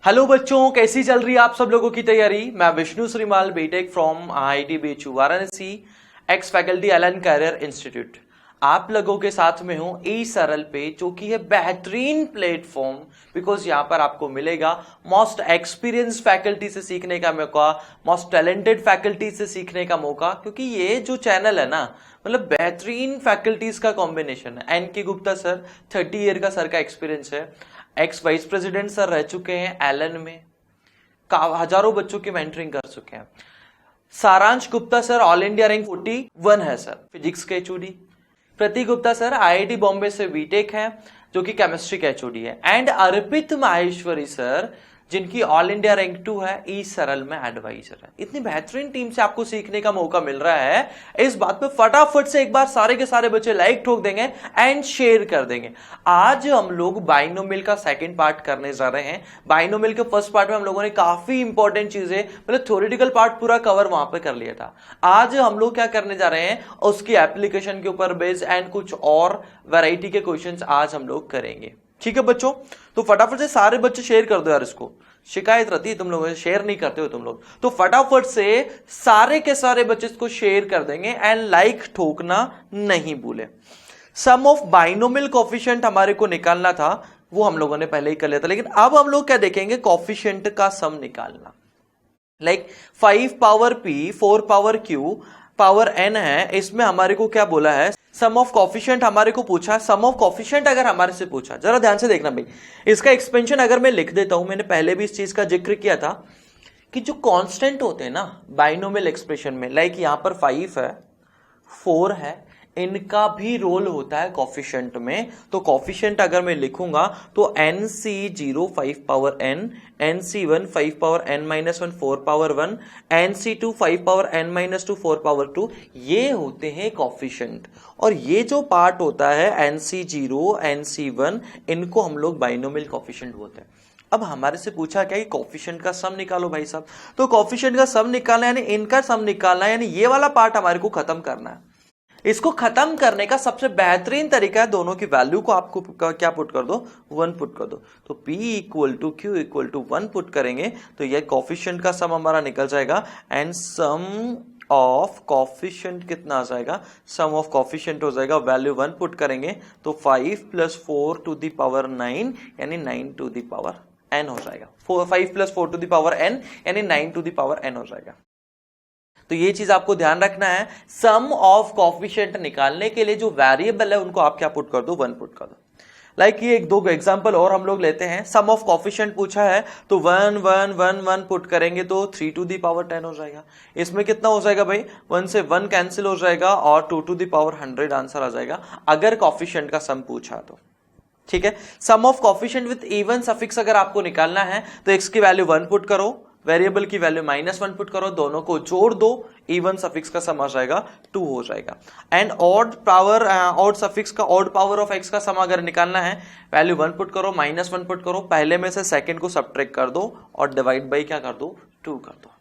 Hello बच्चों, कैसी चल रही है आप सब लोगों की तैयारी। मैं Vishnu Shrimal, BTech from IIT BHU Varanasi, ex faculty Allen career institute. आप लोगों के साथ में हूं ई सरल पे, जो कि है बेहतरीन प्लेटफॉर्म। बिकॉज यहां पर आपको मिलेगा मोस्ट एक्सपीरियंस फैकल्टी से सीखने का मौका, मोस्ट टैलेंटेड फैकल्टी से सीखने का मौका। क्योंकि ये जो चैनल है ना, मतलब बेहतरीन फैकल्टीज का कॉम्बिनेशन है। एन के गुप्ता सर 30 ईयर का सर का एक्सपीरियंस है। एक्स वाइस प्रेसिडेंट सर रह चुके हैं एलन में, हजारों बच्चों की मेंटरिंग कर चुके हैं। सारांश Gupta sir all India rank 41 है सर, फिजिक्स के एचओडी। प्रतीक गुप्ता सर आईआईटी बॉम्बे से बीटेक है, जो कि केमिस्ट्री के एचओडी है। एंड अर्पित माहेश्वरी सर, जिनकी ऑल इंडिया रैंक 2 है, ई सरल में एडवाइजर है। इतनी बेहतरीन टीम से आपको सीखने का मौका मिल रहा है। इस बात पे फटाफट से एक बार सारे के सारे बच्चे लाइक ठोक देंगे एंड शेयर कर देंगे। आज हम लोग बाइनोमियल का सेकंड पार्ट करने जा रहे हैं। बाइनोमियल के फर्स्ट पार्ट में हम लोगों ने काफी इंपॉर्टेंट चीजें, मतलब थ्योरेटिकल पार्ट पूरा कवर वहां पे कर लिया था। आज हम लोग क्या करने जा रहे हैं, उसकी एप्लीकेशन के ऊपर बेस्ड एंड कुछ और वैरायटी के क्वेश्चंस आज हम लोग करेंगे। ठीक है बच्चों, तो फटाफट से सारे बच्चे शेयर कर दो यार। इसको शिकायत रहती है तुम लोगों से, शेयर नहीं करते हो तुम लोग, तो फटाफट से सारे के सारे बच्चे इसको शेयर कर देंगे एंड लाइक ठोकना नहीं भूले। सम ऑफ बाइनोमियल कोफिशिएंट हमारे को निकालना था, वो हम लोगों ने पहले ही कर लिया था। लेकिन अब हम लोग क्या देखेंगे, कोफिशिएंट का सम निकालना। Like 5 power p 4 power q power n है। इसमें हमारे को क्या बोला है, सम ऑफ कॉफिशिएंट हमारे को पूछा। सम ऑफ कॉफिशिएंट अगर हमारे से पूछा, जरा ध्यान से देखना भाई, इसका एक्सपेंशन अगर मैं लिख देता हूं, मैंने पहले भी इस चीज का जिक्र किया था कि जो कांस्टेंट होते हैं ना बाइनोमियल एक्सप्रेशन में, लाइक यहां पर 5 है, 4 है, इनका भी रोल होता है कॉफिशिएंट में। तो कॉफिशिएंट अगर मैं लिखूंगा तो NC0 5 power n, NC1 5 power n minus 1 4 power 1, NC2 5 power n minus 2 4 power 2, ये होते हैं कॉफिशिएंट। और ये जो पार्ट होता है NC0 NC1, इनको हम लोग बाइनोमियल कॉफिशिएंट बोलते हैं। अब हमारे से पूछा क्या कि कॉफिशिएंट का सम निकालो भाई साहब। तो कॉफिशिएंट का सम निकालना यानी इनका सम निकालना, यानी ये वाला पार्ट हमारे को खत्म करना है। इसको खत्म करने का सबसे बेहतरीन तरीका है, दोनों की वैल्यू को आपको क्या पुट कर दो, 1 पुट कर दो। तो P equal to Q equal to 1 put करेंगे तो ये कॉफिशिएंट का सम हमारा निकल जाएगा। एंड सम ऑफ कॉफिशिएंट कितना आ जाएगा, सम ऑफ कॉफिशिएंट हो जाएगा, वैल्यू 1 पुट करेंगे तो 5 प्लस 4 टू द पावर 9 यानी 9 टू द पावर n हो जाएगा। 5 plus 4 to the power n यानी 9 टू द पावर n हो जाएगा। तो ये चीज आपको ध्यान रखना है। सम ऑफ कॉफिशिएंट निकालने के लिए जो वेरिएबल है उनको आप क्या पुट कर दो, 1 पुट कर दो। लाइक ये एक दो एग्जांपल और हम लोग लेते हैं। सम ऑफ कॉफिशिएंट पूछा है तो 1 1 1 1 पुट करेंगे तो 3 टू द पावर 10 हो जाएगा। इसमें कितना हो जाएगा भाई, 1 से 1 कैंसिल हो जाएगा और 2 टू द पावर 100 आंसर आ जाएगा, अगर कॉफिशिएंट का सम पूछा तो। ठीक है, sum of coefficient with even suffix अगर आपको निकालना है तो x की वैल्यू 1 पुट करो, वेरिएबल की वैल्यू -1 पुट करो, दोनों को जोड़ दो, इवन सफिक्स का सम आ जाएगा 2 हो जाएगा। And odd power odd suffix का ऑड पावर ऑफ x का सम अगर निकालना है, वैल्यू 1 पुट करो, -1 पुट करो, पहले में से सेकंड को सब्ट्रैक्ट कर दो और डिवाइड बाई क्या कर दो, 2 कर दो।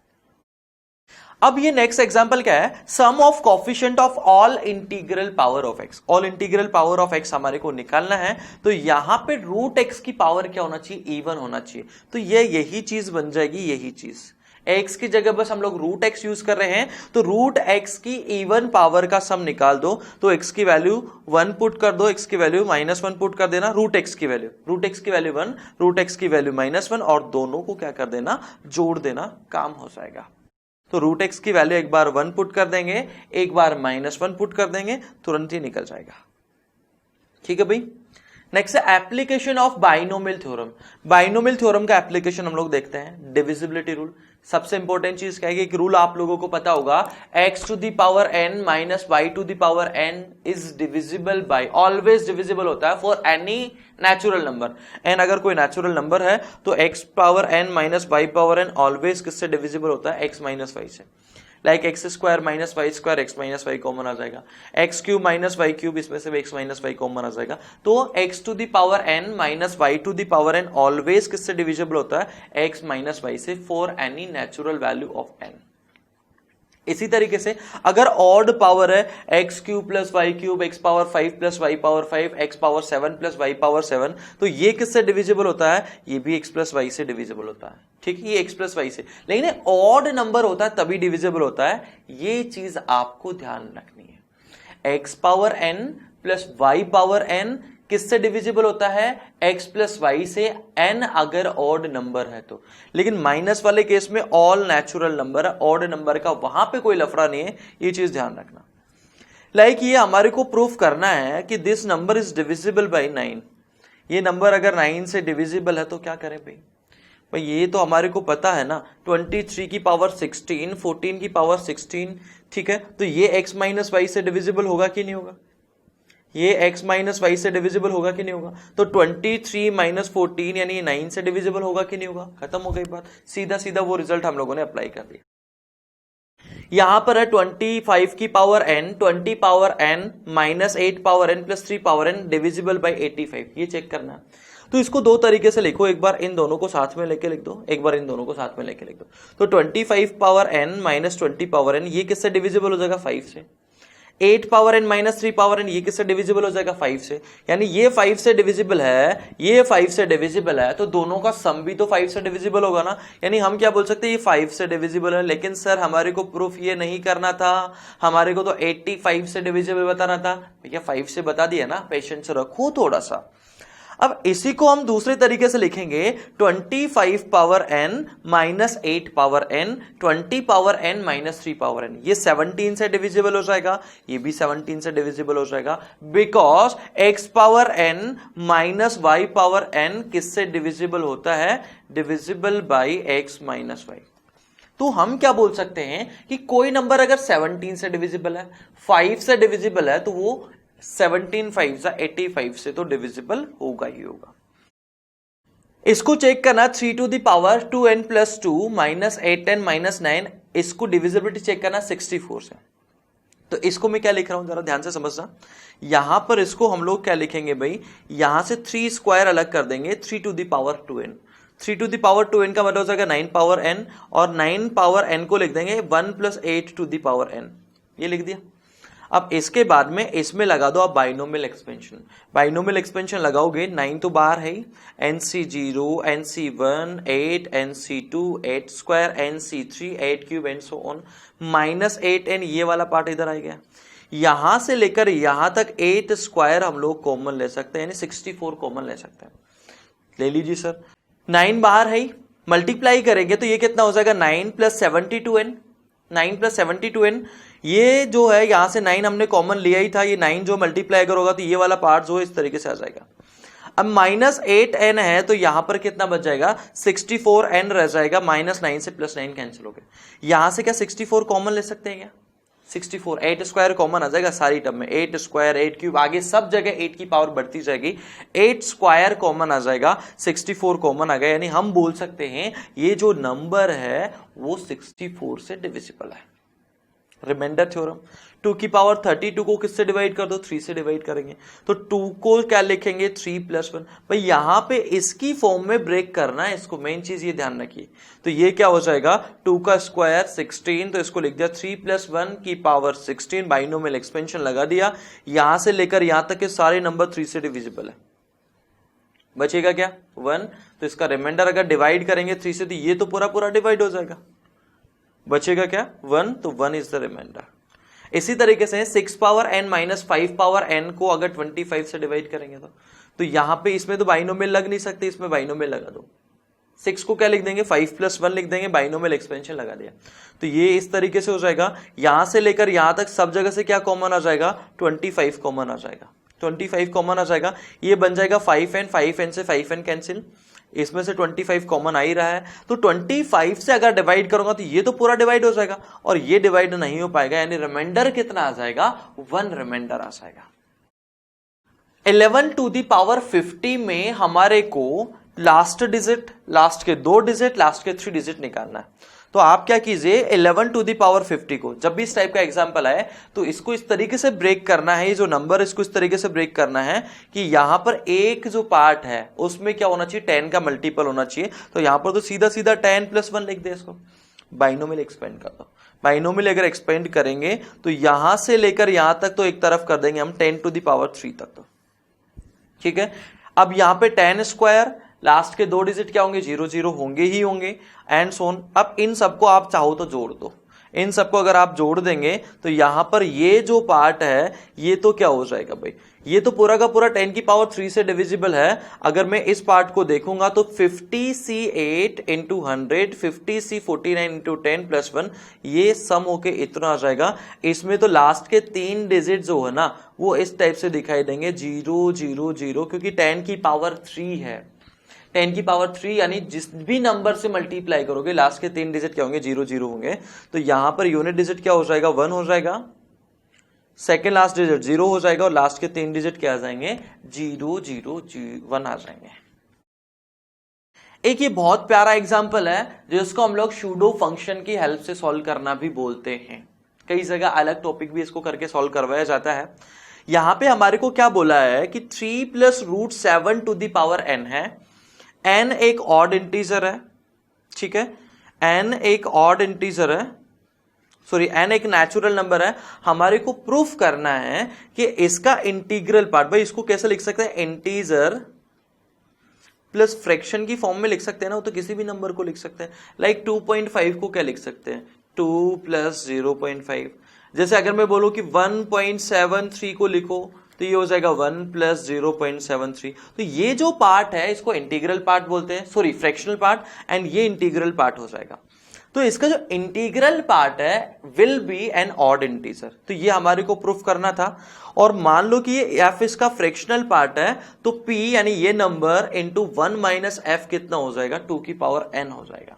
अब ये नेक्स्ट एग्जांपल क्या है, sum of coefficient of all integral power of x। All integral power of x हमारे को निकालना है तो यहां पे रूट x की पावर क्या होना चाहिए, इवन होना चाहिए। तो ये यही चीज बन जाएगी, यही चीज x की जगह बस हम लोग रूट x यूज कर रहे हैं, तो रूट x की इवन पावर का सम निकाल दो। तो x की वैल्यू 1 पुट कर दो, x की वैल्यू -1 पुट कर देना, रूट x की वैल्यू 1, रूट x की वैल्यू -1 और दोनों को क्या कर देना, जोड़ देना, काम हो जाएगा। तो रूट x की वैल्यू एक बार 1 पुट कर देंगे, एक बार -1 पुट कर देंगे, तुरंत ही निकल जाएगा। ठीक है भाई। नेक्स्ट है application of binomial theorem. Binomial theorem का एप्लीकेशन हम लोग देखते हैं, डिविजिबिलिटी रूल। सबसे इंपॉर्टेंट चीज क्या है, एक रूल आप लोगों को पता होगा, x to the power n minus y to the power n is divisible by, always divisible होता है for any natural number. n अगर कोई नेचुरल नंबर है तो x power n minus y power n always किससे divisible होता है, x minus y से। Like x square minus y square, x minus y common आ जाएगा, x cube minus y cube, इसमें से एक्स माइनस वाई कॉमन आ जाएगा। तो x to the power n minus y to the power n always किससे divisible होता है, एक्स माइनस वाई से, for any natural value of n. इसी तरीके से अगर ऑड पावर है x cube plus y cube, x power 5 plus y power 5, x power 7 plus y power 7, तो ये किससे डिविजिबल होता है? ये भी एक्स प्लस वाई से डिविजिबल होता है। ठीक है, ये एक्स प्लस वाई से, लेकिन ऑड नंबर होता है तभी डिविजिबल होता है। ये चीज आपको ध्यान रखनी है। X power n plus y power n किससे डिविजिबल होता है? x प्लस वाई से, n अगर ऑड नंबर है तो। लेकिन माइनस वाले केस में ऑल नेचुरल नंबर है, ऑड नंबर का वहां पे कोई लफड़ा नहीं है, ये चीज ध्यान रखना। लाइक ये हमारे को प्रूफ करना है कि this number is divisible by 9। ये नंबर अगर 9 से डिविजिबल है तो क्या करें भाई ये तो हमारे को पता है ना, 23 की पावर 16, 14 की पावर 16, ठीक है, तो ये x माइनस वाई से डिविजिबल होगा कि नहीं होगा? ये x माइनस वाई से डिविजिबल होगा कि नहीं होगा? तो 23 माइनस 14 यानी 9 से डिविजिबल होगा कि नहीं होगा? खत्म हो गई बात, सीधा सीधा वो रिजल्ट हम लोगों ने अप्लाई कर दिया। यहां पर है 25 की power n, 20 power n minus 8 power n plus 3 power n divisible by 85, ये चेक करना है। तो इसको दो तरीके से लिखो, एक बार इन दोनों को साथ में लेके लिख दो, एक बार इन दोनों को साथ में लेके लिख दो। तो 25 power n minus 20 power n ये किससे डिविजिबल हो जाएगा? 5 से। 8 power n minus 3 power n ये किससे डिविजिबल हो जाएगा? 5 से। यानी ये 5 से डिविजिबल है, ये 5 से डिविजिबल है, तो दोनों का सम भी तो 5 से डिविजिबल होगा ना। यानी हम क्या बोल सकते हैं? ये 5 से डिविजिबल है। लेकिन सर हमारे को प्रूफ ये नहीं करना था, हमारे को तो 85 से डिविजिबल बताना था। भैया 5 से बता दिया ना, पेशेंस रखो थोड़ा सा। अब इसी को हम दूसरे तरीके से लिखेंगे, 25 power n minus 8 power n, 20 power n minus 3 power n, ये 17 से डिविजिबल हो जाएगा, ये भी 17 से डिविजिबल हो जाएगा, because x power n minus y power n किससे डिविजिबल होता है? Divisible by x minus y। तो हम क्या बोल सकते हैं कि कोई नंबर अगर 17 से डिविजिबल है, 5 से डिविजिबल है, तो वो 17 5 85 से तो डिविजिबल होगा ही होगा। इसको चेक करना, 3 to the power 2n plus 2 minus 8n minus 9, इसको डिविजिबिलिटी चेक करना 64 से। तो इसको मैं क्या लिख रहा हूं, जरा ध्यान से समझना। यहां पर इसको हम लोग क्या लिखेंगे भाई, यहां से 3 स्क्वायर अलग कर देंगे, 3 to the power 2n। 3 to the power 2n का मतलब हो जाएगा 9 पावर n, और 9 पावर n को लिख देंगे 1 plus 8 to the power n, ये लिख दिया। अब इसके बाद में इसमें लगा दो आप बाइनोमियल एक्सपेंशन। बाइनोमियल एक्सपेंशन लगाओगे, 9 तो बाहर है, NC0, NC1, 8, NC2, 8 square, NC3, 8 cube and so on, minus 8n, ये वाला पार्ट इधर आ गया। यहां से लेकर यहां तक 8 स्क्वायर हम लोग कॉमन ले सकते हैं, यानी 64 कॉमन ले सकते हैं। ले लीजिए सर, 9 बाहर है, मल्टीप्लाई करेंगे तो ये कितना हो जाएगा? 9 प्लस 72n, 9 प्लस 72n, ये जो है यहां से 9 हमने कॉमन लिया ही था, ये 9 जो मल्टीप्लाई अगर होगा तो ये वाला पार्ट जो है इस तरीके से आ जाएगा। अब माइनस 8n है तो यहां पर कितना बच जाएगा? 64n रह जाएगा, माइनस 9 से प्लस 9 कैंसिल हो गए। यहां से क्या 64 कॉमन ले सकते हैं क्या? 64, 8 स्क्वायर कॉमन आ जाएगा सारी टर्म में, 8 स्क्वायर, 8 क्यूब, आगे सब जगह 8 की पावर बढ़ती जाएगी, 8 स्क्वायर कॉमन आ जाएगा, 64 कॉमन आ गया। यानी हम बोल सकते हैं ये जो नंबर है वो 64 से डिविजिबल है। रिमाइंडर थ्योरम, 2 की पावर 32 को किससे डिवाइड कर दो? 3 से डिवाइड करेंगे, तो 2 को क्या लिखेंगे? 3 प्लस 1। भाई यहां पे इसकी फॉर्म में ब्रेक करना है इसको, मेन चीज ये ध्यान रखिए। तो ये क्या हो जाएगा? 2 का स्क्वायर 16, तो इसको लिख दिया 3 प्लस 1 की पावर 16, बाइनोमियल एक्सपेंशन लगा दिया। यहां से लेकर यहां तक के सारे नंबर 3 से डिविजिबल है, बचेगा क्या? 1। तो इसका रिमाइंडर अगर डिवाइड करेंगे 3 से तो ये तो पूरा पूरा डिवाइड हो जाएगा, बचेगा क्या? 1। तो 1 इज द रिमाइंडर। इसी तरीके से 6 power n minus 5 power n को अगर 25 से डिवाइड करेंगे तो यहां पे इसमें तो बाइनोमियल लग नहीं सकते, इसमें बाइनोमियल लगा दो। 6 को क्या लिख देंगे? 5 प्लस 1 लिख देंगे, बाइनोमियल एक्सपेंशन लगा दिया। तो ये इस तरीके से हो जाएगा। यहां से लेकर यहां तक सब जगह से क्या कॉमन आ जाएगा? 25 कॉमन आ जाएगा, 25 कॉमन आ जाएगा। ये बन जाएगा 5n, 5n से 5n कैंसिल, इसमें से 25 कॉमन आ ही रहा है, तो 25 से अगर डिवाइड करूंगा तो ये तो पूरा डिवाइड हो जाएगा, और ये डिवाइड नहीं हो पाएगा, यानी रिमाइंडर कितना आ जाएगा? 1 रिमाइंडर आ जाएगा। 11 टू द पावर 50 में हमारे को लास्ट डिजिट, लास्ट के 2 डिजिट, लास्ट के 3 डिजिट निकालना है। तो आप क्या कीजिए, 11 टू द पावर 50 को जब भी इस टाइप का एग्जांपल आए तो इसको इस तरीके से ब्रेक करना है, ये जो नंबर इसको इस तरीके से ब्रेक करना है कि यहां पर एक जो पार्ट है उसमें क्या होना चाहिए? 10 का मल्टीपल होना चाहिए। तो यहां पर तो सीधा सीधा 10 प्लस 1 लिख दे, इसको बाइनोमियल एक्सपेंड कर दो। बाइनोमियल अगर एक्सपेंड करेंगे तो यहां से लेकर यहां तक तो एक तरफ कर देंगे हम 10⁻³ तक तो, ठीक है। अब यहां पे 10 स्क्वायर, लास्ट के 2 डिजिट क्या होंगे, 0 0 होंगे ही होंगे, एंड सोन। अब इन सबको आप चाहो तो जोड़ दो, इन सबको अगर आप जोड़ देंगे तो यहां पर ये जो पार्ट है ये तो क्या हो जाएगा भाई, ये तो पूरा का पूरा 10⁻³ से डिविजिबल है। अगर मैं इस पार्ट को देखूंगा तो 50C8 × 100, 50C49 × 10 + 1, ये सम होके इतना आ जाएगा। इसमें तो लास्ट के 3 डिजिट जो है ना वो इस टाइप से दिखाई देंगे 0 0 0, क्योंकि 10⁻³ है। 10⁻³ यानी जिस भी नंबर से मल्टीप्लाई करोगे लास्ट के 3 डिजिट क्या होंगे, 0 0 होंगे। तो यहां पर यूनिट डिजिट क्या हो जाएगा, 1 हो जाएगा, सेकेंड लास्ट डिजिट 0 हो जाएगा, और लास्ट के 3 डिजिट क्या आ जाएंगे, 0 0 1 आ जाएंगे। एक ये बहुत प्यारा एग्जांपल है जिसको हम लोग सूडो फंक्शन की हेल्प से सॉल्व करना भी बोलते हैं। कई जगह अलग टॉपिक भी इसको करके सॉल्व करवाया जाता है। यहां पे हमारे को क्या बोला है कि 3 + √7⁴ है। n एक ऑड इंटीजर है, ठीक है, n एक ऑड इंटीजर है, सॉरी n एक नेचुरल नंबर है। हमारे को प्रूफ करना है कि इसका इंटीग्रल पार्ट, भाई इसको कैसे लिख सकते हैं, इंटीजर प्लस फ्रैक्शन की फॉर्म में लिख सकते हैं ना, वो तो किसी भी नंबर को लिख सकते हैं। लाइक 2.5 को क्या लिख सकते हैं, 2 + 0.5। जैसे अगर मैं बोलूं कि 1.73 को लिखो तो ये हो जाएगा 1 + 0.73। तो ये जो पार्ट है इसको इंटीग्रल पार्ट बोलते हैं, सॉरी फ्रैक्शनल पार्ट, एंड ये इंटीग्रल पार्ट हो जाएगा। तो इसका जो इंटीग्रल पार्ट है will be an odd integer. तो ये हमारे को प्रूफ करना था। और मान लो कि ये f इसका फ्रैक्शनल पार्ट है तो p यानी ये नंबर इंटू 1 - f कितना हो जाएगा, 2n हो जाएगा।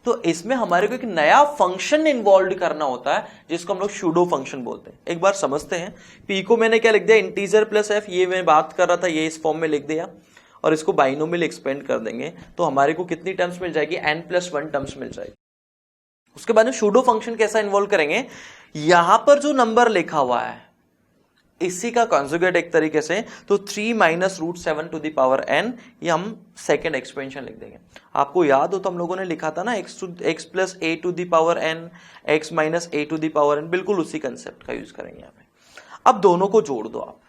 तो इसमें हमारे को एक नया फंक्शन इन्वॉल्व करना होता है जिसको हम लोग सूडो फंक्शन बोलते हैं। एक बार समझते हैं। p को मैंने क्या लिख दिया, इंटीजर प्लस f, ये मैं बात कर रहा था, ये इस फॉर्म में लिख दिया, और इसको बाइनोमियल एक्सपेंड कर देंगे तो हमारे को कितनी टर्म्स मिल जाएगी, n+1 टर्म्स मिल जाएगी। उसके बाद में सूडो फंक्शन कैसा इन्वॉल्व करेंगे, यहां पर जो नंबर लिखा हुआ है इसी का कॉन्जुगेट एक तरीके से, तो 3 - √7⁴n, ये हम सेकेंड एक्सपेंशन लिख देंगे। आपको याद हो तो हम लोगों ने लिखा था ना x + a⁴n, x - a⁴n, बिल्कुल उसी कंसेप्ट का यूज करेंगे यहाँ पे। अब दोनों को जोड़ दो आप,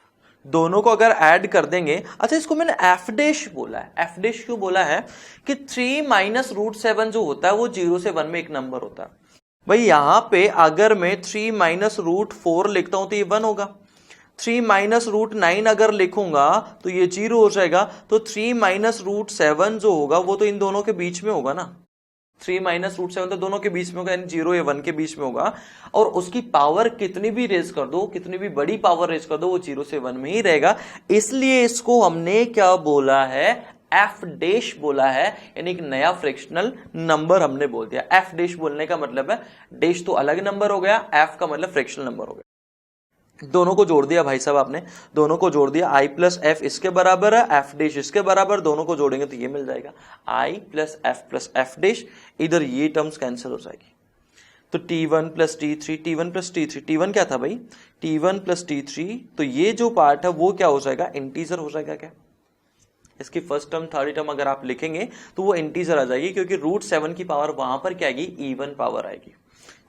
दोनों को अगर ऐड कर देंगे, अच्छा इसको मैंने f' बोला है, f' क्यों बोला है कि 3 - √7 जो होता है वो 0 से 1 में एक नंबर होता है। भाई यहां पे अगर मैं 3 - √4 लिखता हूं तो ये 1 होगा, 3 - √9 अगर लिखूंगा तो ये 0 हो जाएगा। तो 3 - √7 जो होगा वो तो इन दोनों के बीच में होगा ना, 3 - √7 तो दोनों के बीच में होगा, यानी 0 या 1 के बीच में होगा। और उसकी पावर कितनी भी रेज कर दो, कितनी भी बड़ी पावर रेज कर दो, वो 0 से 1 में ही रहेगा। इसलिए इसको हमने क्या बोला है, f' बोला है, यानी एक नया फ्रैक्शनल नंबर हमने बोल दिया। f' बोलने का मतलब है डैश तो अलग नंबर हो गया, f का मतलब फ्रैक्शनल नंबर हो गया। दोनों को जोड़ दिया भाई साहब आपने, दोनों को जोड़ दिया, i + f इसके बराबर है, f' इसके बराबर, दोनों को जोड़ेंगे तो ये मिल जाएगा i + f + f'। इधर ये टर्म्स कैंसिल हो जाएगी। तो t1 + t3, t1 + t3, t1 क्या था भाई, t1 + t3, तो ये जो पार्ट है वो क्या हो जाएगा, इंटीजर हो जाएगा। क्या इसकी फर्स्ट टर्म थर्ड टर्म अगर आप लिखेंगे तो वो इंटीजर आ जाएगी, क्योंकि √7 की पावर वहां पर क्या आएगी, इवन पावर आएगी,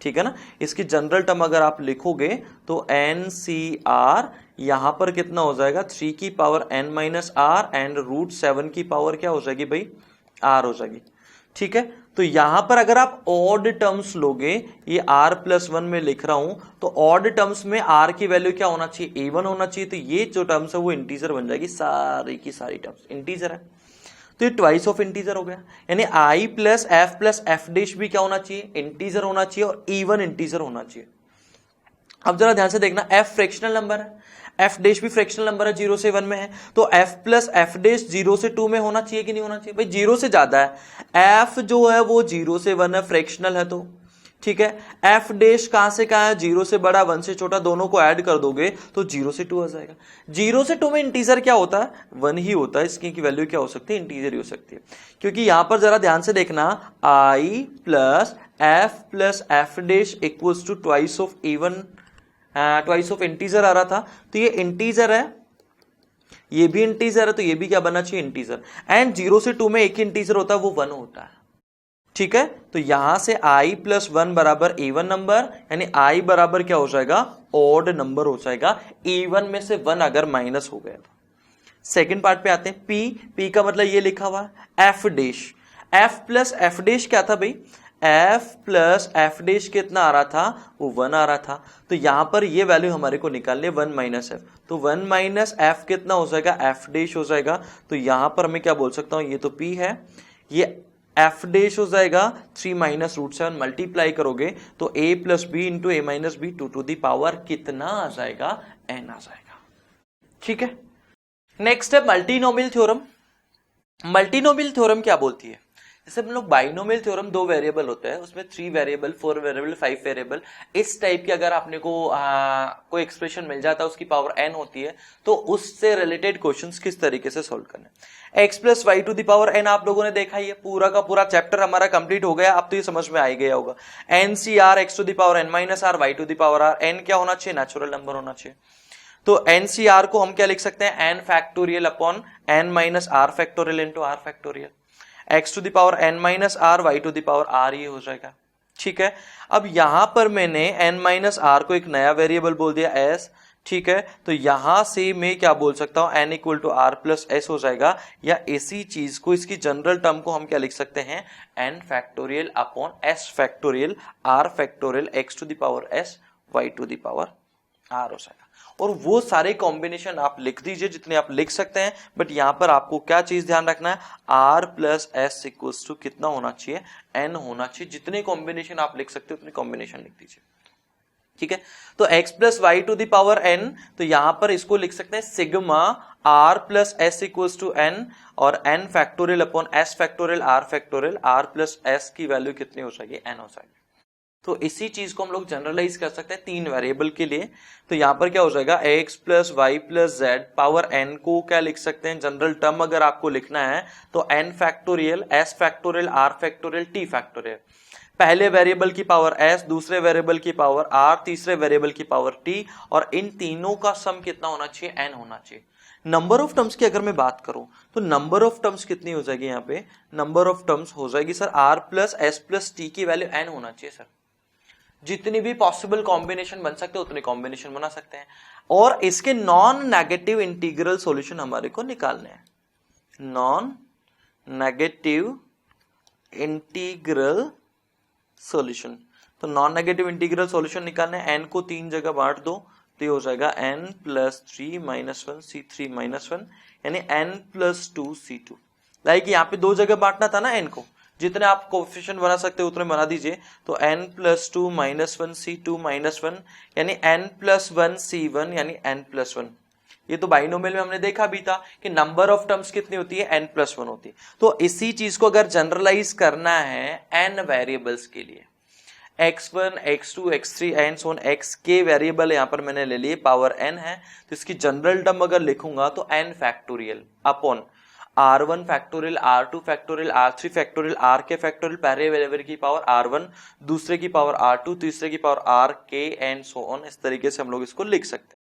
ठीक है ना। इसकी जनरल टर्म अगर आप लिखोगे तो NCR यहां पर कितना हो जाएगा, 3 की पावर n - r, एंड √7 की पावर क्या हो जाएगी भाई, r हो जाएगी, ठीक है। तो यहां पर अगर आप ऑड टर्म्स लोगे, ये r+1 में लिख रहा हूं, तो ऑड टर्म्स में r की वैल्यू क्या होना चाहिए, इवन होना चाहिए। तो ये जो टर्म्स है वो इंटीजर बन जाएगी, सारी की सारी टर्म्स इंटीजर है। तो ये ट्वाइस ऑफ इंटीजर हो गया, यानी i + f + f' भी क्या होना चाहिए, इंटीजर होना चाहिए, और इवन इंटीजर होना चाहिए। अब जरा ध्यान से देखना, f फ्रैक्शनल नंबर है, f' भी फ्रैक्शनल नंबर है, 0 से 1 में है, तो f + f' 0 से 2 में होना चाहिए कि नहीं होना चाहिए, भाई 0 से ज्यादा है, f जो है वो 0 से 1 है, फ्रैक्शनल है, तो ठीक है। f' कहां से कहां है, 0 से बड़ा 1 से छोटा, दोनों को ऐड कर दोगे तो 0 से 2 आ जाएगा। 0 से 2 में इंटीजर क्या होता है, 1 ही होता है, इसकी वैल्यू क्या हो सकती है, इंटीजर ही हो सकती है। क्योंकि यहां पर जरा ध्यान से देखना, i + f + f' equals to twice of even, twice of integer आ रहा था, तो ये इंटीजर है, ये भी इंटीजर है, तो ये भी क्या बनना चाहिए, इंटीजर। एंड 0 से 2 में एक ही इंटीजर होता है, वो 1 होता है। ठीक है, तो यहां से i प्लस 1 बराबर इवन नंबर, यानी i बराबर क्या हो जाएगा, ऑड नंबर हो जाएगा, इवन में से 1 अगर माइनस हो गया तो। सेकेंड पार्ट पे आते हैं, p का मतलब ये लिखा हुआ है f dash, f plus f dash क्या था भाई, f प्लस f डैश कितना आ रहा था, वो 1 आ रहा था, तो यहां पर ये वैल्यू हमारे को निकालनी है 1 माइनस f, तो 1 माइनस f कितना हो जाएगा, f डैश हो जाएगा, तो यहां पर मैं क्या बोल सकता हूं, ये तो p है, ये f डैश हो जाएगा 3 माइनस रूट 7, मल्टीप्लाई करोगे तो a plus b into a minus b, 2 to the power कितना आ जाएगा, n आ जाएगा। ठीक है, नेक्स्ट है मल्टीनोमियल थ्योरम। मल्टीनोमियल थ्योरम क्या बोलती है, जैसे हम लोग बाइनोमियल थ्योरम 2 वेरिएबल होते हैं, उसमें 3 वेरिएबल, 4 वेरिएबल, 5 वेरिएबल, इस टाइप की अगर आपने को कोई एक्सप्रेशन मिल जाता है, उसकी पावर n होती है, तो उससे रिलेटेड क्वेश्चंस किस तरीके से सोल्व करना है। x plus y to the power n आप लोगों ने देखा ही है, पूरा का पूरा चैप्टर हमारा कंप्लीट हो गया, अब तो ये समझ में आ ही गया होगा। NCR x to the power n minus r y to the power r, n क्या होना चाहिए, नेचुरल नंबर होना चाहिए, तो NCR को हम क्या लिख सकते हैं, n factorial upon n minus r factorial into r factorial, x to the power n minus r, y to the power r, ये हो जाएगा। ठीक है, अब यहां पर मैंने n माइनस r को एक नया वेरिएबल बोल दिया s, ठीक है, तो यहां से मैं क्या बोल सकता हूं, n equal to r plus s हो जाएगा, या इसी चीज को, इसकी जनरल टर्म को हम क्या लिख सकते हैं, n factorial upon s factorial r factorial x to the power s, y to the power r हो जाएगा। और वो सारे कॉम्बिनेशन आप लिख दीजिए जितने आप लिख सकते हैं, बट यहां पर आपको क्या चीज ध्यान रखना है, r plus s equals to कितना होना चाहिए, n होना चाहिए, जितने कॉम्बिनेशन आप लिख सकते हो उतने कॉम्बिनेशन लिख दीजिए। ठीक है, तो x plus y to the power n, तो यहां पर इसको लिख सकते हैं sigma r plus s equals to n, और n factorial upon s factorial r factorial, r plus s की वैल्यू कितनी हो जाएगी, n हो जाएगी। तो इसी चीज को हम लोग जनरलाइज कर सकते हैं 3 वेरिएबल के लिए, तो यहां पर क्या हो जाएगा, x plus y plus z power n को क्या लिख सकते हैं, जनरल टर्म अगर आपको लिखना है तो n factorial, s factorial, r factorial, t factorial, पहले वेरिएबल की पावर s, दूसरे वेरिएबल की पावर r, तीसरे वेरिएबल की पावर t, और इन तीनों का सम कितना होना चाहिए, n होना चाहिए। नंबर ऑफ टर्म्स की अगर मैं बात करूं तो नंबर ऑफ टर्म्स कितनी हो जाएगी, यहाँ पे नंबर ऑफ टर्म्स हो जाएगी sir r plus s plus t की वैल्यू n होना चाहिए सर, जितनी भी पॉसिबल कॉम्बिनेशन बन सकते हैं उतने कॉम्बिनेशन बना सकते हैं, और इसके नॉन नेगेटिव इंटीग्रल सॉल्यूशन हमारे को निकालने हैं, नॉन नेगेटिव इंटीग्रल सॉल्यूशन। तो नॉन नेगेटिव इंटीग्रल सॉल्यूशन निकालने हैं, n को 3 जगह बांट दो तो ये हो जाएगा n plus 3 minus 1 c3 minus 1, यानी n प्लस 2 c2। लाइक यहाँ पे 2 जगह बांटना था ना n को, जितने आप कोएफिशिएंट बना सकते हो उतने बना दीजिए, तो n plus 2 minus 1 c2 minus 1, यानी n प्लस 1 c1, यानी n प्लस 1। ये तो बाइनोमियल में हमने देखा भी था कि नंबर ऑफ टर्म्स कितनी होती है, n प्लस 1 होती है। तो इसी चीज को अगर जनरलाइज करना है n वेरिएबल्स के लिए, x1, x2, x3 and so on, x के वेरिएबल यहां पर मैंने ले लिए, पावर n है, तो इसकी जनरल टर्म अगर लिखूंगा तो n factorial upon r1 factorial, r2 factorial, r3 factorial, r के फैक्टोरियल, पहले वेरिएबल की पावर r1, दूसरे की पावर r2, तीसरे की पावर r के एंड सो ऑन, इस तरीके से हम लोग इसको लिख सकते हैं।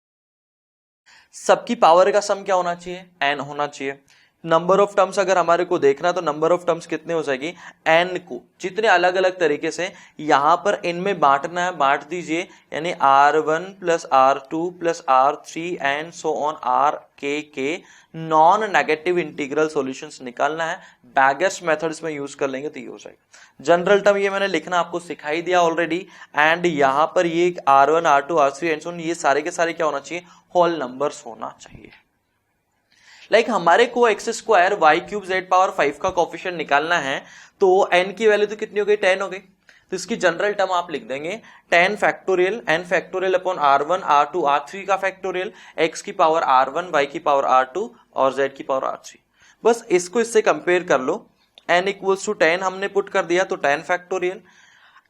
सबकी पावर का सम क्या होना चाहिए, n होना चाहिए। नंबर ऑफ टर्म्स अगर हमारे को देखना तो नंबर ऑफ टर्म्स कितने हो जाएगी, n को जितने अलग अलग तरीके से यहां पर इनमें बांटना है बांट दीजिए, यानी r1 plus r2 plus r3 and so on r के नॉन नेगेटिव इंटीग्रल सॉल्यूशंस निकालना है, बैगर्स मेथड्स में यूज कर लेंगे तो ये हो जाएगा। जनरल टर्म ये मैंने लिखना आपको सिखाई दिया ऑलरेडी, एंड यहां पर ये r1 r2 r3 and so on, ये सारे के सारे क्या होना चाहिए, होल नंबर्स होना चाहिए। लाइक हमारे को x square y cube z power 5 का कोफिशिएंट निकालना है, तो n की वैल्यू तो कितनी हो गई, 10 हो गई, तो इसकी जनरल टर्म आप लिख देंगे 10 factorial, n factorial upon r1 r2 r3 का फैक्टोरियल, x की पावर r1 y की पावर r2 और z की पावर r3। बस इसको इससे कंपेयर कर लो, n इक्वल्स टू 10 हमने पुट कर दिया तो 10 फैक्टोरियल,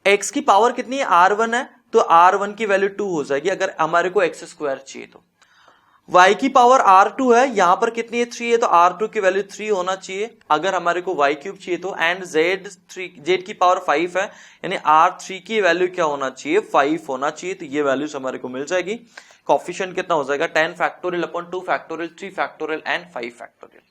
x की पावर कितनी है, r1 है, तो r1 की वैल्यू 2 हो जाएगी अगर हमारे को x स्क्वायर चाहिए तो। y की पावर r2 है, यहां पर कितनी है, 3 है, तो r2 की वैल्यू 3 होना चाहिए अगर हमारे को y क्यूब चाहिए तो, एंड z की पावर 5 है, यानी r3 की वैल्यू क्या होना चाहिए, 5 होना चाहिए, तो ये वैल्यूज हमारे को मिल जाएगी। कोफिशिएंट कितना हो जाएगा, 10 factorial upon 2 factorial, 3 factorial and 5 factorial.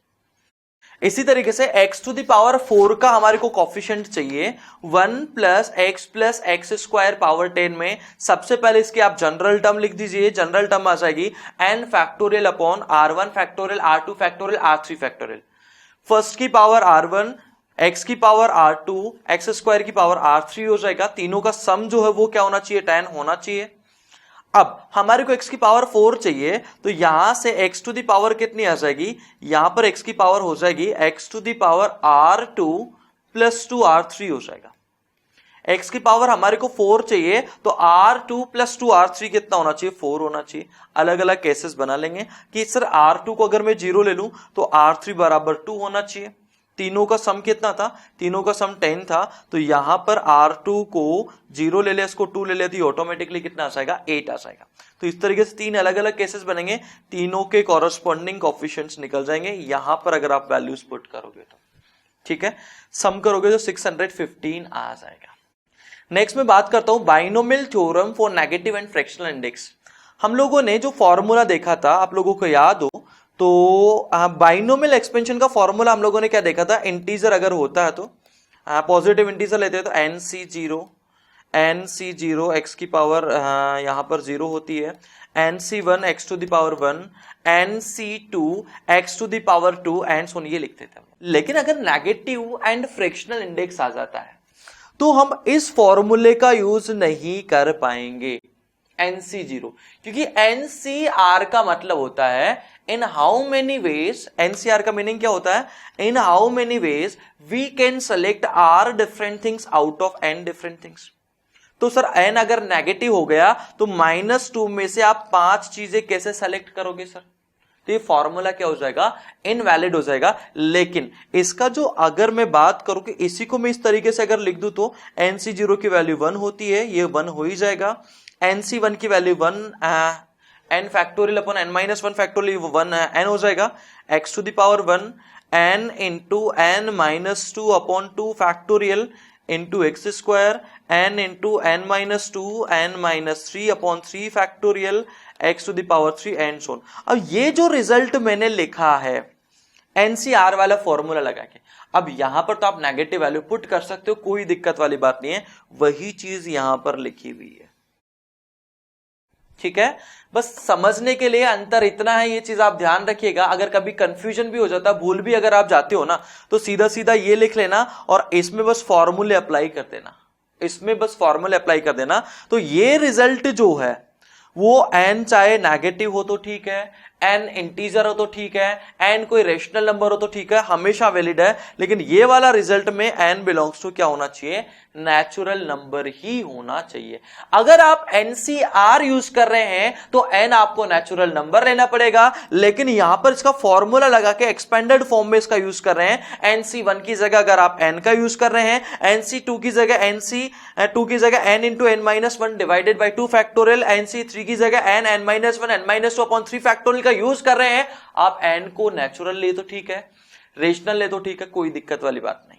इसी तरीके से x टू द पावर 4 का हमारे को कॉफिशिएंट चाहिए 1 प्लस एक्स स्क्वायर पावर 10 में सबसे पहले इसकी आप जनरल टर्म लिख दीजिए। जनरल टर्म आ जाएगी n factorial upon r1 factorial r2 factorial r3 factorial. First की पावर r1, x की पावर r2, एक्स स्क्वायर की पावर r3 हो जाएगा। तीनों का सम जो है वो क्या होना चाहिए, 10 होना चाहिए। अब हमारे को x की पावर 4 चाहिए, तो यहां से x टू दी पावर कितनी आ जाएगी, यहां पर x की पावर हो जाएगी x to the power r2 plus 2 r3 हो जाएगा। x की पावर हमारे को 4 चाहिए, तो r2 प्लस 2 r3 कितना होना चाहिए, 4 होना चाहिए। अलग अलग केसेस बना लेंगे कि सर r2 को अगर मैं 0 ले लूं तो r3 बराबर 2 होना चाहिए। तीनों का सम कितना था, तीनों का सम 10 था, तो यहां पर r2 को 0 ले ले, इसको 2 ले ले, तो ऑटोमेटिकली कितना आ जाएगा, 8 आ जाएगा। तो इस तरीके से तीन अलग अलग केसेस बनेंगे, तीनों के कॉरस्पॉन्डिंग कोएफिशिएंट्स निकल जाएंगे यहां पर अगर आप वैल्यूज पुट करोगे तो। ठीक है, सम करोगे तो 615 आ जाएगा। नेक्स्ट में बात करता हूं binomial theorem for negative and fractional index. हम लोगों ने जो फॉर्मूला देखा था, आप लोगों को याद हो तो बाइनोमियल एक्सपेंशन का फॉर्मूला हम लोगों ने क्या देखा था, इंटीजर अगर होता है तो पॉजिटिव इंटीजर लेते हैं तो nc0 x की पावर यहां पर 0 होती है, nc1 x to the power 1, nc2 x to the power 2 and so ये लिखते थे। लेकिन अगर नेगेटिव एंड फ्रैक्शनल इंडेक्स आ जाता है तो हम इस फॉर्मूले का यूज नहीं कर पाएंगे nc0, क्योंकि ncr का मतलब होता है in how many ways. ncr का मीनिंग क्या होता है, in how many ways we can select r different things out of n different things. तो सर n अगर नेगेटिव हो गया तो -2 में से आप 5 चीजें कैसे सेलेक्ट करोगे सर, तो ये फॉर्मूला क्या हो जाएगा, इनवैलिड हो जाएगा। लेकिन इसका जो अगर मैं बात करूं कि इसी को मैं इस तरीके से अगर लिख दूं तो nc0 की वैल्यू 1 होती है, ये 1 हो ही जाएगा। nc1 की value 1 n factorial upon n minus 1 factorial 1 n हो जाएगा, x to the power 1 n into n minus 2 upon 2 factorial into x square n into n minus 2 n minus 3 upon 3 factorial x to the power 3 and so on. अब ये जो result मैंने लिखा है NCR वाला formula लगा के, अब यहां पर तो आप नेगेटिव वैल्यू पुट कर सकते हो, कोई दिक्कत वाली बात नहीं है, वही चीज यहां पर लिखी हुई है। ठीक है, बस समझने के लिए अंतर इतना है, ये चीज आप ध्यान रखिएगा। अगर कभी कंफ्यूजन भी हो जाता, भूल भी अगर आप जाते हो ना, तो सीधा सीधा ये लिख लेना और इसमें बस फॉर्मूले अप्लाई कर देना, इसमें बस फॉर्मूले अप्लाई कर देना। तो ये रिजल्ट जो है वो n चाहे नेगेटिव हो तो ठीक है, n इंटीजर हो तो ठीक है, n कोई रेशनल नंबर हो तो ठीक है, हमेशा वैलिड है। लेकिन ये वाला रिजल्ट में n बिलोंग्स टू क्या होना चाहिए, नेचुरल नंबर ही होना चाहिए। अगर आप NCR यूज कर रहे हैं तो n आपको नेचुरल नंबर लेना पड़ेगा, लेकिन यहां पर इसका फॉर्मूला लगा के एक्सपेंडेड फॉर्म में इसका यूज कर रहे हैं। NC1 की जगह अगर आप n का यूज कर रहे हैं, NC2 की जगह NC2 की जगह n into n minus 1 divided by 2 factorial, NC3 की जगह n minus 1 n minus 2 upon 3 factorial का यूज कर रहे हैं, आप n को नेचुरल ले तो ठीक है, रेशनल ले तो ठीक है, कोई दिक्कत वाली बात नहीं है।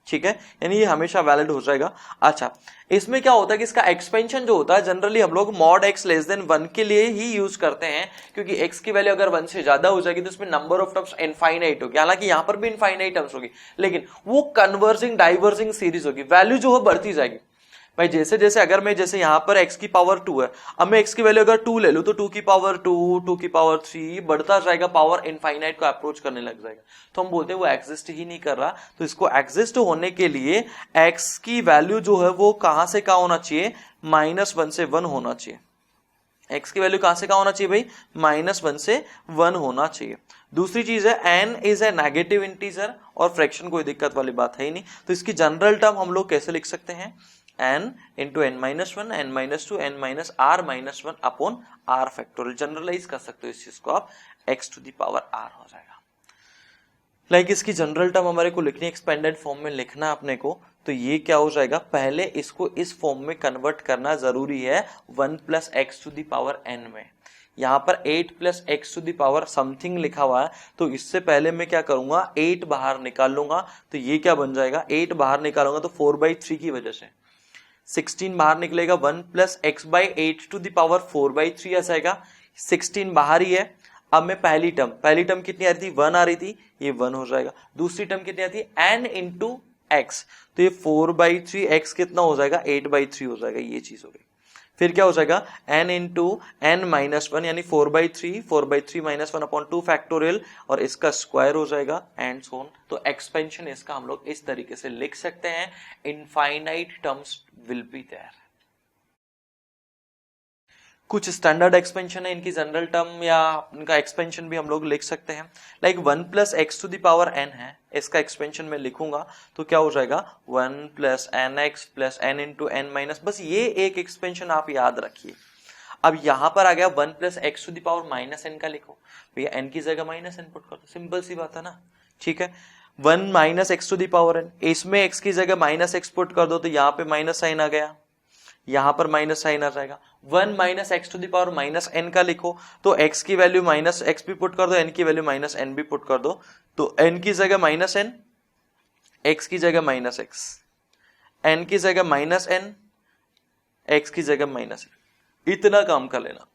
ठीक है, यानी ये हमेशा वैलिड हो जाएगा। अच्छा, इसमें क्या होता है कि इसका एक्सपेंशन जो होता है जनरली हम लोग मॉड x लेस देन 1 के लिए ही यूज करते हैं, क्योंकि x की वैल्यू अगर 1 से ज्यादा हो जाएगी तो इसमें नंबर ऑफ टर्म्स इनफाइनाइट होगी। हालांकि यहां पर भी इनफाइनाइट टर्म्स होगी, लेकिन वो कन्वर्जिंग डाइवर्जिंग सीरीज होगी, वैल्यू जो है बढ़ती जाएगी। भाई जैसे जैसे अगर मैं जैसे यहां पर x की पावर 2 है, अब मैं x की वैल्यू अगर 2 ले लूं तो 2 की पावर 2, 2 की पावर 3 बढ़ता जाएगा, पावर इनफाइनाइट को अप्रोच करने लग जाएगा, तो हम बोलते हैं वो एग्जिस्ट ही नहीं कर रहा। तो इसको एग्जिस्ट होने के लिए x की वैल्यू जो है वो कहां से कहां होना चाहिए, -1 से 1 होना चाहिए। x की वैल्यू कहां से कहां होना चाहिए भाई, -1 से 1 होना चाहिए। दूसरी चीज है n is a negative integer और फ्रैक्शन, कोई दिक्कत वाली बात है ही नहीं। तो इसकी जनरल टर्म हम लोग कैसे लिख सकते हैं, n into n minus 1 n minus 2 n minus r minus 1 upon r factorial. Generalise कर सकते हो इस चीज को आप, x to the power r हो जाएगा। लाइक इसकी जनरल टर्म हमारे को लिखनी, एक्सपेंडेड फॉर्म में लिखना अपने को, तो ये क्या हो जाएगा, पहले इसको इस फॉर्म में कन्वर्ट करना जरूरी है 1 plus x to the power n में। यहां पर 8 plus x to the power something लिखा हुआ है, तो इससे पहले मैं क्या करूंगा, 8 बाहर निकाल लूंगा, तो ये क्या बन जाएगा, 8 बाहर निकालूंगा तो 4/3 की वजह से 16 बाहर निकलेगा, 1 plus x by 8 to the power 4/3 आ जाएगा, 16 बाहर ही है। अब मैं पहली टर्म कितनी आ रही थी, 1 आ रही थी, ये 1 हो जाएगा। दूसरी टर्म कितनी आती है, n इंटू एक्स, तो ये 4/3 एक्स कितना हो जाएगा, 8/3 हो जाएगा, ये चीज हो गई। फिर क्या हो जाएगा, n इंटू n माइनस 1 यानी 4/3 माइनस 1 अपॉन 2 फैक्टोरियल, और इसका स्क्वायर हो जाएगा एंड सो ऑन। तो एक्सपेंशन इसका हम लोग इस तरीके से लिख सकते हैं, infinite terms will be there. कुछ स्टैंडर्ड एक्सपेंशन है इनकी, जनरल टर्म या इनका एक्सपेंशन भी हम लोग लिख सकते हैं। Like 1 plus x to the power n है, इसका एक्सपेंशन में लिखूंगा तो क्या हो जाएगा, 1 plus n x plus n into n minus, बस ये एक एक्सपेंशन आप याद रखिए। अब यहां पर आ गया 1 plus x to the power minus n का लिखो, भैया n की जगह माइनस एन पुट कर दो, सिंपल सी बात है ना, ठीक है। 1 minus x to the power n, इसमें x की जगह माइनस एक्स पुट कर दो तो यहाँ पे माइनस साइन आ गया, यहां पर माइनस साइन आ जाएगा। 1 minus x to the power minus n का लिखो तो x की वैल्यू माइनस एक्स भी पुट कर दो, n की वैल्यू माइनस एन भी पुट कर दो, तो n की जगह माइनस एन, x की जगह माइनस एक्स, n की जगह माइनस एन, x की जगह माइनस एन, इतना काम कर लेना,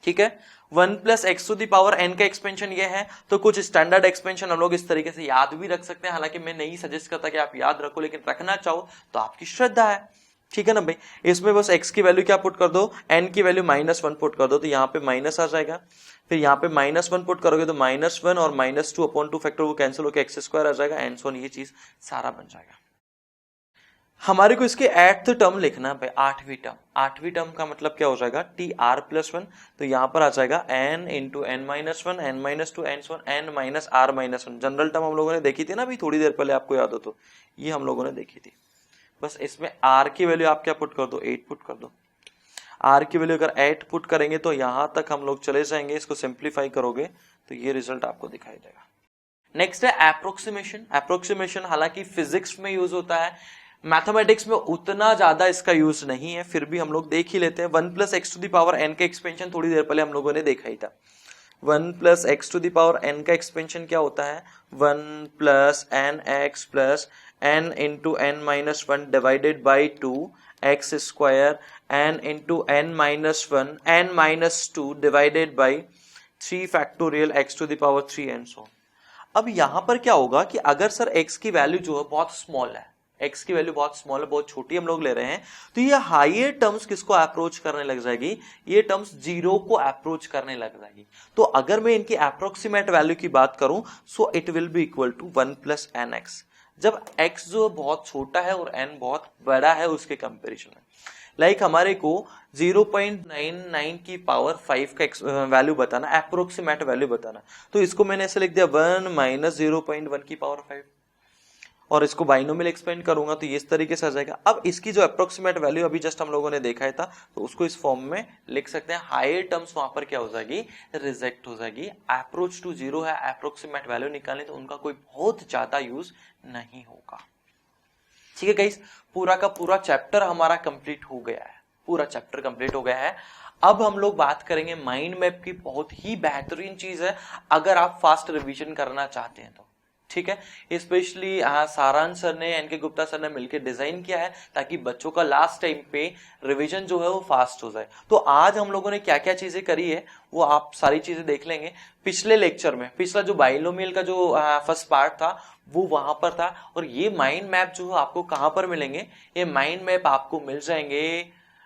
ठीक है। 1 plus x to the power n का एक्सपेंशन ये है, तो कुछ स्टैंडर्ड एक्सपेंशन हम लोग इस तरीके से याद भी रख सकते हैं, हालांकि मैं नहीं सजेस्ट करता कि आप याद रखो, लेकिन रखना चाहो तो आपकी श्रद्धा है, ठीक है ना भाई। इसमें बस x की वैल्यू क्या पुट कर दो, n की वैल्यू -1 पुट कर दो, तो यहाँ पे माइनस आ जाएगा, फिर यहाँ पे -1 पुट करोगे तो -1 और -2 अपॉन 2 फैक्टर वो कैंसिल होकर एक्स स्क्वायर आ जाएगा एंड सो ऑन, ये चीज सारा बन जाएगा। हमारे को इसके 8th टर्म लिखना है भाई, 8वीं टर्म का मतलब क्या हो जाएगा, टी आर प्लस 1, तो यहाँ पर आ जाएगा n into n minus 1 n minus 2 and so on n minus r minus 1। General term हम लोगों ने देखी थी ना अभी थोड़ी देर पहले, आपको याद हो तो, ये हम लोगों ने देखी थी। बस इसमें r की वैल्यू आप क्या पुट कर दो, 8 पुट कर दो। r की वैल्यू अगर 8 पुट करेंगे तो यहां तक हम लोग चले जाएंगे, इसको सिंप्लीफाई करोगे तो ये रिजल्ट आपको दिखाई देगा। नेक्स्ट है एप्रोक्सीमेशन हालांकि फिजिक्स में यूज होता है, मैथमेटिक्स में उतना ज्यादा इसका यूज नहीं है, फिर भी हम लोग देख ही लेते हैं। 1 plus x to the power n का एक्सपेंशन थोड़ी देर पहले हम लोगों ने देखा ही था। 1 plus x to the power n का एक्सपेंशन क्या होता है, 1 plus n x plus n into n minus 1 divided by 2 x square n into n minus 1 n minus 2 divided by 3 factorial x to the power 3 and so. अब यहां पर क्या होगा कि अगर सर x की वैल्यू जो है बहुत स्मॉल है, x की वैल्यू बहुत स्मॉल है, बहुत छोटी हम लोग ले रहे हैं, तो ये हायर टर्म्स किसको अप्रोच करने लग जाएगी, ये टर्म्स जीरो को अप्रोच करने लग जाएगी। तो अगर मैं इनकी अप्रोक्सीमेट वैल्यू की बात करूं so it will be equal to 1 plus n x, जब x जो बहुत छोटा है और n बहुत बड़ा है उसके कंपेरिजन में। लाइक हमारे को 0.99 की पावर 5 का वैल्यू बताना, अप्रोक्सीमेट वैल्यू बताना, तो इसको मैंने ऐसे लिख दिया 1 माइनस 0.1 की पावर 5, और इसको बाइनोमियल एक्सपेंड करूंगा तो ये इस तरीके से आ जाएगा। अब इसकी जो अप्रोक्सीमेट वैल्यू अभी जस्ट हम लोगों ने देखा था, तो उसको इस फॉर्म में लिख सकते हैं। हायर टर्म्स वहां पर क्या हो जाएगी, रिजेक्ट हो जाएगी। अप्रोच टू जीरो है, अप्रोक्सीमेट वैल्यू निकालने तो उनका कोई बहुत ज्यादा यूज नहीं होगा, ठीक है गाइस। पूरा का पूरा चैप्टर हमारा कंप्लीट हो गया है, पूरा चैप्टर कंप्लीट हो गया है। अब हम लोग बात करेंगे माइंड मैप की, बहुत ही बेहतरीन चीज है अगर आप फास्ट रिवीजन करना चाहते हैं तो, ठीक है। स्पेशली सारांश सर ने, एनके गुप्ता सर ने मिलकर डिजाइन किया है ताकि बच्चों का लास्ट टाइम पे रिवीजन जो है वो फास्ट हो जाए। तो आज हम लोगों ने क्या क्या चीजें करी है वो आप सारी चीजें देख लेंगे। पिछले लेक्चर में पिछला जो बाइनोमियल का जो फर्स्ट पार्ट था वो वहां पर था, और ये माइंड मैप जो है आपको कहां पर मिलेंगे, ये माइंड मैप आपको मिल जाएंगे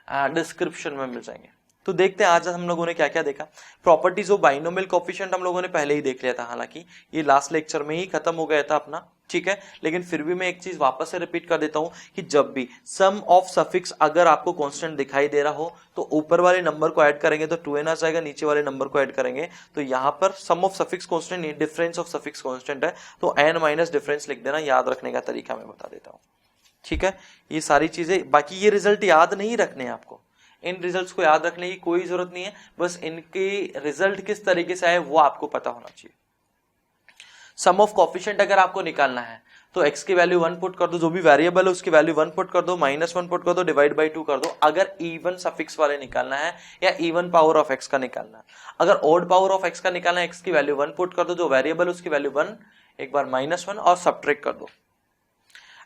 डिस्क्रिप्शन में मिल जाएंगे। तो देखते हैं आज हम लोगों ने क्या क्या देखा। प्रॉपर्टीज ऑफ बाइनोमियल कोएफिशिएंट हम लोगों ने पहले ही देख लिया था, हालांकि ये लास्ट लेक्चर में ही खत्म हो गया था अपना, ठीक है। लेकिन फिर भी मैं एक चीज वापस से रिपीट कर देता हूं कि जब भी सम ऑफ सफिक्स अगर आपको कांस्टेंट दिखाई दे रहा हो तो ऊपर वाले नंबर को ऐड करेंगे तो 2n आ जाएगा, नीचे वाले नंबर को ऐड करेंगे तो यहाँ पर सम ऑफ सफिक्स कांस्टेंट नहीं, डिफरेंस ऑफ सफिक्स कांस्टेंट है, तो n माइनस डिफरेंस लिख देना। याद रखने का तरीका मैं बता देता हूँ, ठीक है। ये सारी चीजें, बाकी ये रिजल्ट याद नहीं रखने हैं आपको, इन रिजल्ट्स को याद रखने की कोई जरूरत नहीं है, बस इनके रिजल्ट किस तरीके से आए वो आपको पता होना चाहिए। सम ऑफ कोएफिशिएंट अगर आपको निकालना है तो x की वैल्यू 1 पुट कर दो, जो भी वेरिएबल है उसकी वैल्यू 1 पुट कर दो, -1 पुट कर दो, डिवाइड बाई 2 कर दो। अगर इवन सफिक्स वाले निकालना है या इवन पावर ऑफ x का निकालना है, अगर ऑड पावर ऑफ x का निकालना है, x की वैल्यू 1 पुट कर दो, जो वेरिएबल उसकी वैल्यू 1, एक बार -1 और सब्ट्रैक्ट कर दो।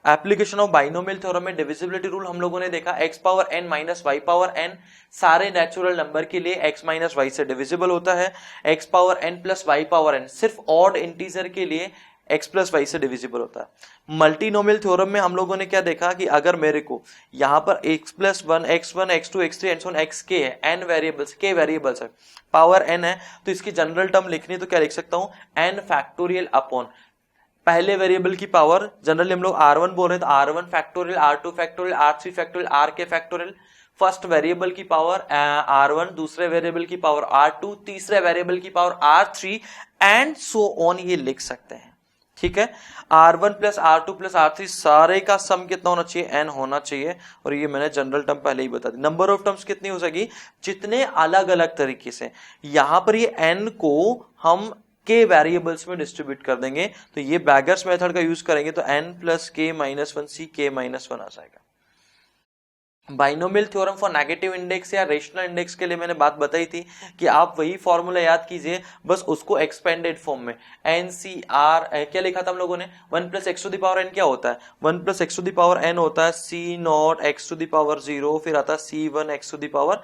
एप्लीकेशन ऑफ बाइनोमियल थ्योरम में डिविजिबिलिटी रूल हम लोगों ने देखा, x power n minus y power n सारे नेचुरल नंबर के लिए x माइनस y से डिविजिबल होता है, x power n plus y power n सिर्फ ऑड इंटीजर के लिए x प्लस वाई से डिविजिबल होता है। मल्टीनोमियल थ्योरम में हम लोगों ने क्या देखा कि अगर मेरे को यहां पर x plus one x1 x2 x3 and so on xk है, n वेरिएबल्स k वेरिएबल्स है, पावर n है, तो इसकी जनरल टर्म लिखनी तो क्या लिख सकता हूं, n फैक्टोरियल अपॉन पहले वेरिएबल की पावर, जनरली हम लोग r1 बोल रहे हैं तो r1 factorial r2 factorial r3 factorial rk factorial, first variable की पावर r1, दूसरे वेरिएबल की पावर r2, तीसरे वेरिएबल की power r3 and so on ये लिख सकते हैं। ठीक है, r1 plus r2 plus r3 सारे का सम कितना होना चाहिए, n होना चाहिए, और ये मैंने जनरल टर्म पहले ही बता दी। नंबर ऑफ टर्म्स कितनी हो सकेगी, जितने अलग अलग तरीके से, यहां पर ये n को हम k वेरिएबल्स में डिस्ट्रीब्यूट कर देंगे, तो ये बैगर्स मेथड का यूज करेंगे तो n plus k minus one C k minus one आ जाएगा। Binomial theorem for negative index या रेशनल इंडेक्स के लिए मैंने बात बताई थी कि आप वही फॉर्मूला याद कीजिए, बस उसको एक्सपेंडेड फॉर्म में, NCR क्या लिखा था हम लोगों ने, 1 plus x to the power n क्या होता है, 1 plus x to the power n होता है C not x to the power 0, फिर आता है C1 x to the power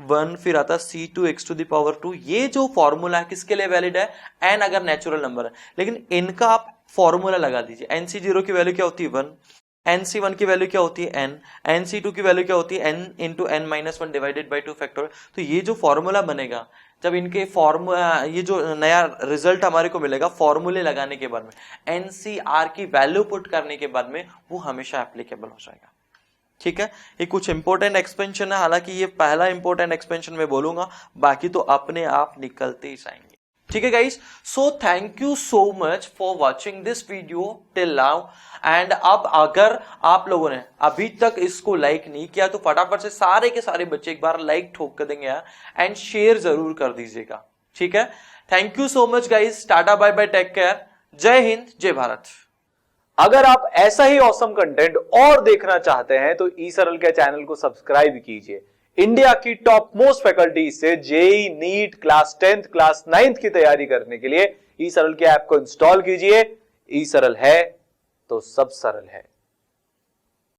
1, फिर आता है C2 x to the power 2। ये जो फॉर्मूला है किसके लिए वैलिड है, n अगर नेचुरल नंबर है, लेकिन इनका आप फॉर्मूला लगा दीजिए। NC0 की वैल्यू क्या होती है 1, NC1 की वैल्यू क्या होती है n, NC2 की वैल्यू क्या होती है n into n minus one divided by 2 factorial. तो ये जो फॉर्मूला बनेगा, जब इनके फॉर्मूला, ये जो नया रिजल्ट हमारे को मिलेगा फॉर्मूले लगाने के बाद में, NCR की वैल्यू पुट करने के बाद में, वो हमेशा एप्लीकेबल हो जाएगा। ठीक है, ये कुछ इंपॉर्टेंट एक्सपेंशन है, हालांकि ये पहला इंपॉर्टेंट एक्सपेंशन मैं बोलूंगा, बाकी तो अपने आप निकलते ही जाएंगे। ठीक है guys, so thank you so much for watching this video till now. And अब अगर आप लोगों ने अभी तक इसको लाइक नहीं किया तो फटाफट से सारे के सारे बच्चे एक बार लाइक ठोक कर देंगे यार, एंड शेयर जरूर कर दीजिएगा। ठीक है, thank you so much guys, tata bye bye, take care, जय हिंद जय भारत। अगर आप ऐसा ही ऑसम कंटेंट और देखना चाहते हैं तो ई सरल के चैनल को सब्सक्राइब कीजिए। इंडिया की टॉप मोस्ट फैकल्टी से JEE, NEET, class 10th, class 9th की तैयारी करने के लिए ई सरल के ऐप को इंस्टॉल कीजिए। ई सरल है तो सब सरल है।